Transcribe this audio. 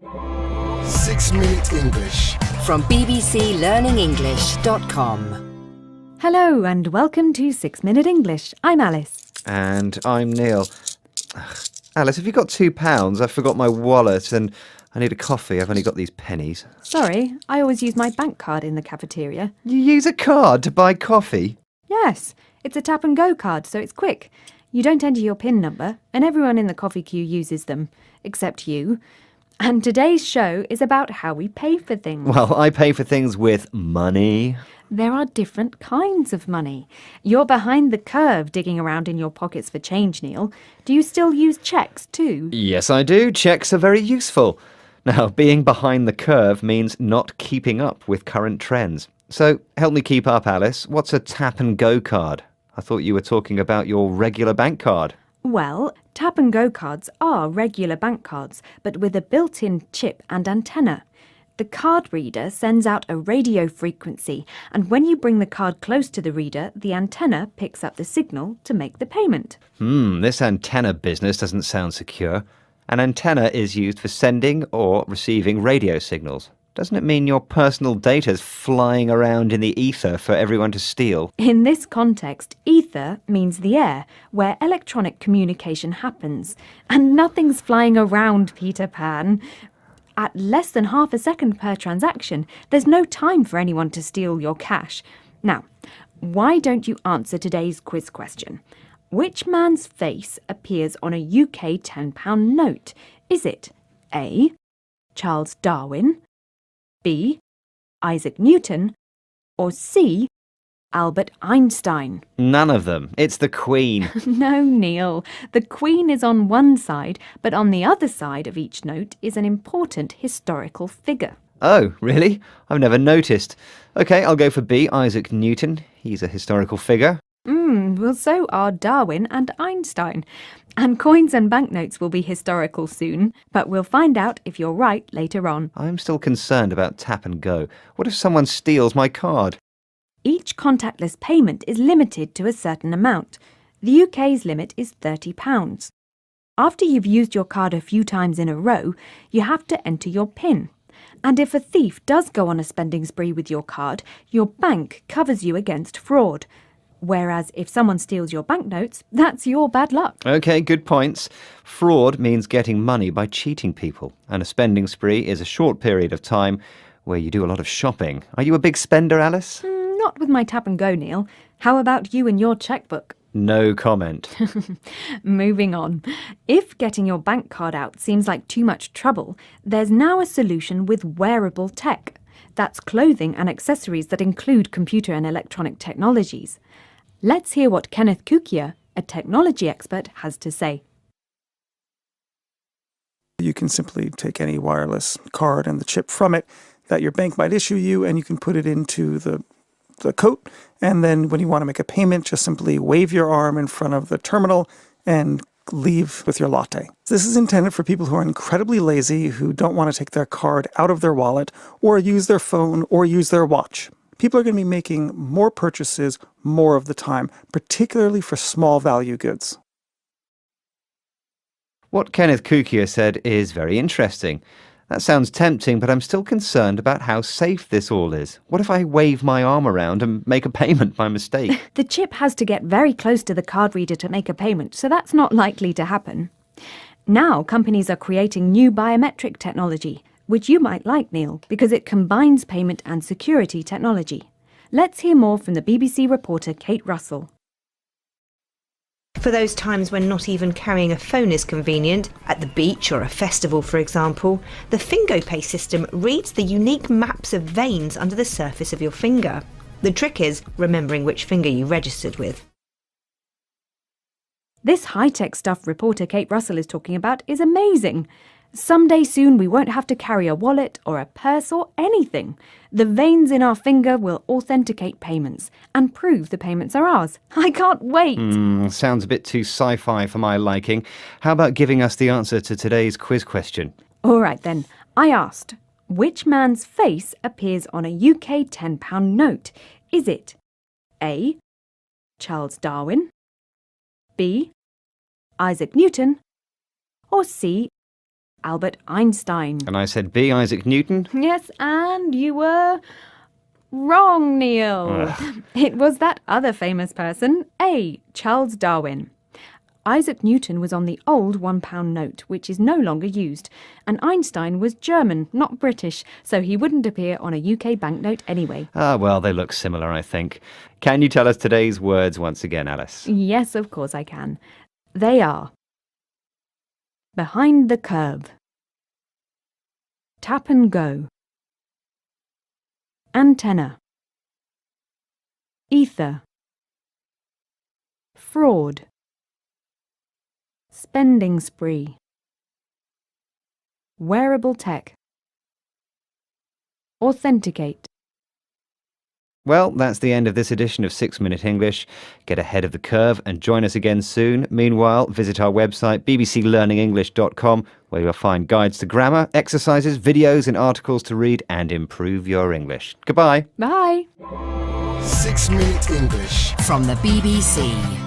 6-Minute English from bbclearningenglish.com. Hello and welcome to 6-Minute English. I'm Alice. And I'm Neil. Alice, have you got £2? I forgot my wallet and I need a coffee. I've only got these pennies. Sorry, I always use my bank card in the cafeteria. You use a card to buy coffee? Yes, it's a tap and go card, so it's quick. You don't enter your PIN number, and everyone in the coffee queue uses them, except you. And today's show is about how we pay for things. Well, I pay for things with money. There are different kinds of money. You're behind the curve digging around in your pockets for change, Neil. Do you still use cheques too? Yes, I do. Cheques are very useful. Now, being behind the curve means not keeping up with current trends. So, help me keep up, Alice. What's a tap and go card? I thought you were talking about your regular bank card. Well, tap and go cards are regular bank cards, but with a built-in chip and antenna. The card reader sends out a radio frequency, and when you bring the card close to the reader, the antenna picks up the signal to make the payment. This antenna business doesn't sound secure. An antenna is used for sending or receiving radio signals. Doesn't it mean your personal data's flying around in the ether for everyone to steal? In this context, ether means the air, where electronic communication happens. And nothing's flying around, Peter Pan. At less than half a second per transaction, there's no time for anyone to steal your cash. Now, why don't you answer today's quiz question? Which man's face appears on a UK £10 note? Is it A. Charles Darwin, B. Isaac Newton, or C. Albert Einstein? None of them. It's the Queen. No, Neil. The Queen is on one side, but on the other side of each note is an important historical figure. Oh, really? I've never noticed. OK, I'll go for B, Isaac Newton. He's a historical figure. Well, so are Darwin and Einstein. And coins and banknotes will be historical soon, but we'll find out if you're right later on. I'm still concerned about tap and go. What if someone steals my card? Each contactless payment is limited to a certain amount. The UK's limit is £30. After you've used your card a few times in a row, you have to enter your PIN. And if a thief does go on a spending spree with your card, your bank covers you against fraud. Whereas if someone steals your banknotes, that's your bad luck. OK, good points. Fraud means getting money by cheating people, and a spending spree is a short period of time where you do a lot of shopping. Are you a big spender, Alice? Not with my tap and go, Neil. How about you and your chequebook? No comment. Moving on. If getting your bank card out seems like too much trouble, there's now a solution with wearable tech. That's clothing and accessories that include computer and electronic technologies. Let's hear what Kenneth Kukia, a technology expert, has to say. You can simply take any wireless card and the chip from it that your bank might issue you, and you can put it into the coat, and then when you want to make a payment, just simply wave your arm in front of the terminal and leave with your latte. This is intended for people who are incredibly lazy, who don't want to take their card out of their wallet, or use their phone, or use their watch. People are going to be making more purchases more of the time, particularly for small value goods. What Kenneth Kukia said is very interesting. That sounds tempting, but I'm still concerned about how safe this all is. What if I wave my arm around and make a payment by mistake? The chip has to get very close to the card reader to make a payment, so that's not likely to happen. Now companies are creating new biometric technology, which you might like, Neil, because it combines payment and security technology. Let's hear more from the BBC reporter Kate Russell. For those times when not even carrying a phone is convenient, at the beach or a festival for example, the FingoPay system reads the unique maps of veins under the surface of your finger. The trick is remembering which finger you registered with. This high-tech stuff reporter Kate Russell is talking about is amazing. Someday soon we won't have to carry a wallet or a purse or anything. The veins in our finger will authenticate payments and prove the payments are ours. I can't wait! Sounds a bit too sci-fi for my liking. How about giving us the answer to today's quiz question? All right then. I asked, which man's face appears on a UK £10 note? Is it A. Charles Darwin, B. Isaac Newton, or C. Albert Einstein. And I said B. Isaac Newton. Yes, and you were wrong, Neil. It was that other famous person, A. Charles Darwin. Isaac Newton was on the old £1 note, which is no longer used, and Einstein was German, not British, so he wouldn't appear on a UK banknote anyway. Ah, well, they look similar, I think. Can you tell us today's words once again, Alice? Yes, of course I can. They are behind the curve, tap and go, antenna, ether, fraud, spending spree, wearable tech, authenticate. Well, that's the end of this edition of 6 Minute English. Get ahead of the curve and join us again soon. Meanwhile, visit our website, bbclearningenglish.com, where you'll find guides to grammar, exercises, videos and articles to read and improve your English. Goodbye. Bye. 6 Minute English from the BBC.